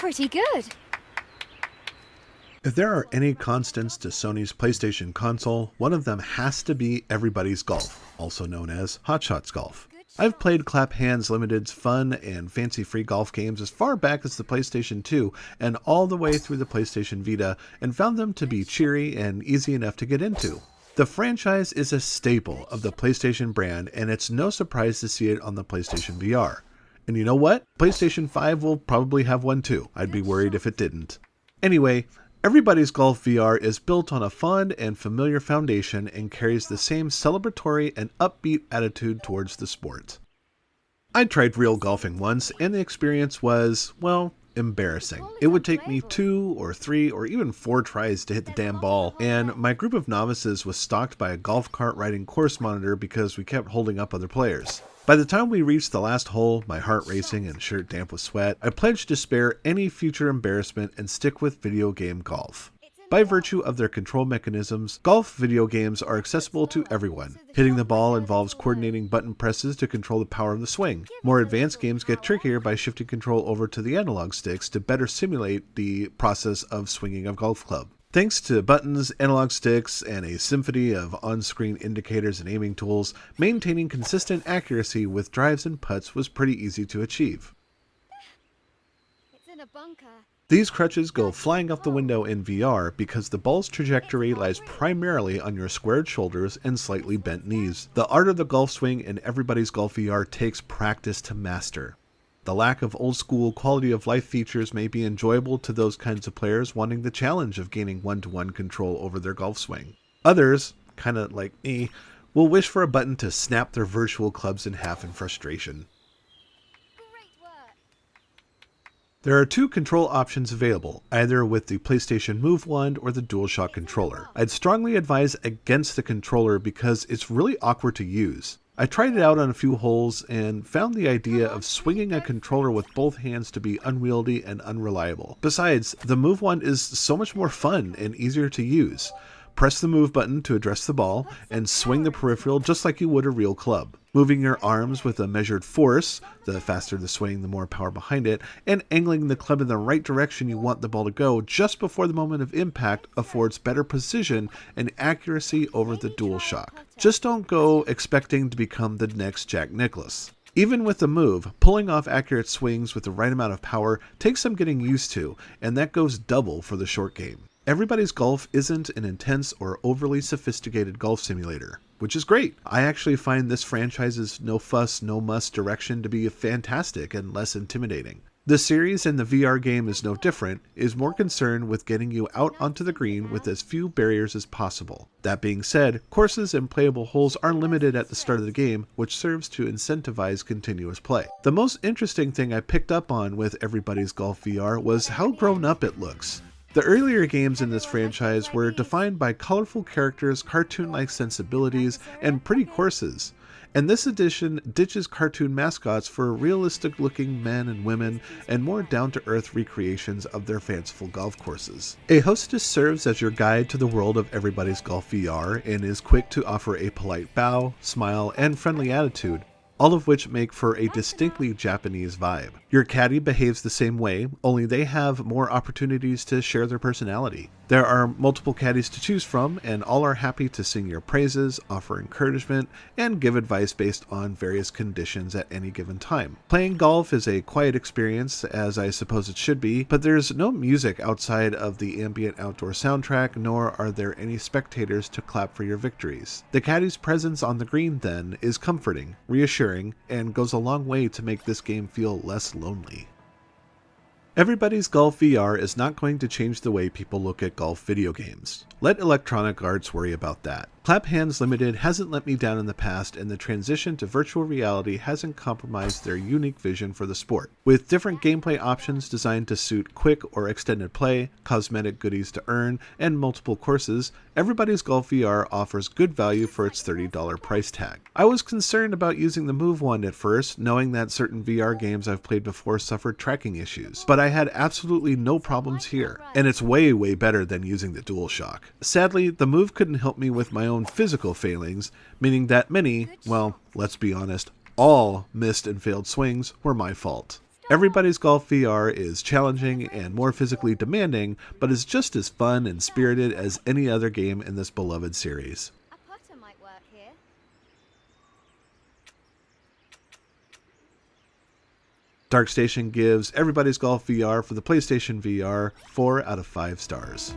pretty good. If there are any constants to Sony's PlayStation console, one of them has to be Everybody's Golf, also known as Hot Shots Golf. I've played Clap Hands Limited's fun and fancy-free golf games as far back as the PlayStation 2 and all the way through the PlayStation Vita, and found them to be cheery and easy enough to get into. The franchise is a staple of the PlayStation brand, and it's no surprise to see it on the PlayStation VR. And you know what? PlayStation 5 will probably have one too. I'd be worried if it didn't. Anyway, Everybody's Golf VR is built on a fun and familiar foundation and carries the same celebratory and upbeat attitude towards the sport. I tried real golfing once, and the experience was, well, embarrassing. It would take me 2 or 3 or even 4 tries to hit the damn ball, and my group of novices was stalked by a golf cart riding course monitor because we kept holding up other players. By the time we reached the last hole, my heart racing and shirt damp with sweat, I pledged to spare any future embarrassment and stick with video game golf. By virtue of their control mechanisms, golf video games are accessible to everyone. Hitting the ball involves coordinating button presses to control the power of the swing. More advanced games get trickier by shifting control over to the analog sticks to better simulate the process of swinging a golf club. Thanks to buttons, analog sticks, and a symphony of on-screen indicators and aiming tools, maintaining consistent accuracy with drives and putts was pretty easy to achieve. It's in a bunker. These crutches go flying out the window in VR because the ball's trajectory lies primarily on your squared shoulders and slightly bent knees. The art of the golf swing in Everybody's Golf VR takes practice to master. The lack of old-school quality-of-life features may be enjoyable to those kinds of players wanting the challenge of gaining one-to-one control over their golf swing. Others, kinda like me, will wish for a button to snap their virtual clubs in half in frustration. Great work. There are 2 control options available, either with the PlayStation Move Wand or the DualShock controller. I'd strongly advise against the controller because it's really awkward to use. I tried it out on a few holes and found the idea of swinging a controller with both hands to be unwieldy and unreliable. Besides, the Move Wand is so much more fun and easier to use. Press the move button to address the ball and swing the peripheral just like you would a real club. Moving your arms with a measured force, the faster the swing, the more power behind it, and angling the club in the right direction you want the ball to go just before the moment of impact affords better precision and accuracy over the DualShock. Just don't go expecting to become the next Jack Nicklaus. Even with the move, pulling off accurate swings with the right amount of power takes some getting used to, and that goes double for the short game. Everybody's Golf isn't an intense or overly sophisticated golf simulator, which is great. I actually find this franchise's no fuss, no muss direction to be fantastic and less intimidating. The series and the VR game is no different, is more concerned with getting you out onto the green with as few barriers as possible. That being said, courses and playable holes are limited at the start of the game, which serves to incentivize continuous play. The most interesting thing I picked up on with Everybody's Golf VR was how grown up it looks. The earlier games in this franchise were defined by colorful characters, cartoon-like sensibilities, and pretty courses. And this edition ditches cartoon mascots for realistic-looking men and women and more down-to-earth recreations of their fanciful golf courses. A hostess serves as your guide to the world of Everybody's Golf VR and is quick to offer a polite bow, smile, and friendly attitude, all of which make for a distinctly Japanese vibe. Your caddy behaves the same way, only they have more opportunities to share their personality. There are multiple caddies to choose from, and all are happy to sing your praises, offer encouragement, and give advice based on various conditions at any given time. Playing golf is a quiet experience, as I suppose it should be, but there's no music outside of the ambient outdoor soundtrack, nor are there any spectators to clap for your victories. The caddy's presence on the green, then, is comforting, reassuring, and goes a long way to make this game feel less lonely. Everybody's Golf VR is not going to change the way people look at golf video games. Let Electronic Arts worry about that. Clap Hands Limited hasn't let me down in the past, and the transition to virtual reality hasn't compromised their unique vision for the sport. With different gameplay options designed to suit quick or extended play, cosmetic goodies to earn, and multiple courses, Everybody's Golf VR offers good value for its $30 price tag. I was concerned about using the Move Wand at first, knowing that certain VR games I've played before suffered tracking issues, but I had absolutely no problems here, and it's way better than using the DualShock. Sadly, the Move couldn't help me with my own physical failings, meaning that many, well, let's be honest, all missed and failed swings were my fault. Everybody's Golf VR is challenging and more physically demanding, but is just as fun and spirited as any other game in this beloved series. A putter might work here. DarkStation gives Everybody's Golf VR for the PlayStation VR 4 out of 5 stars.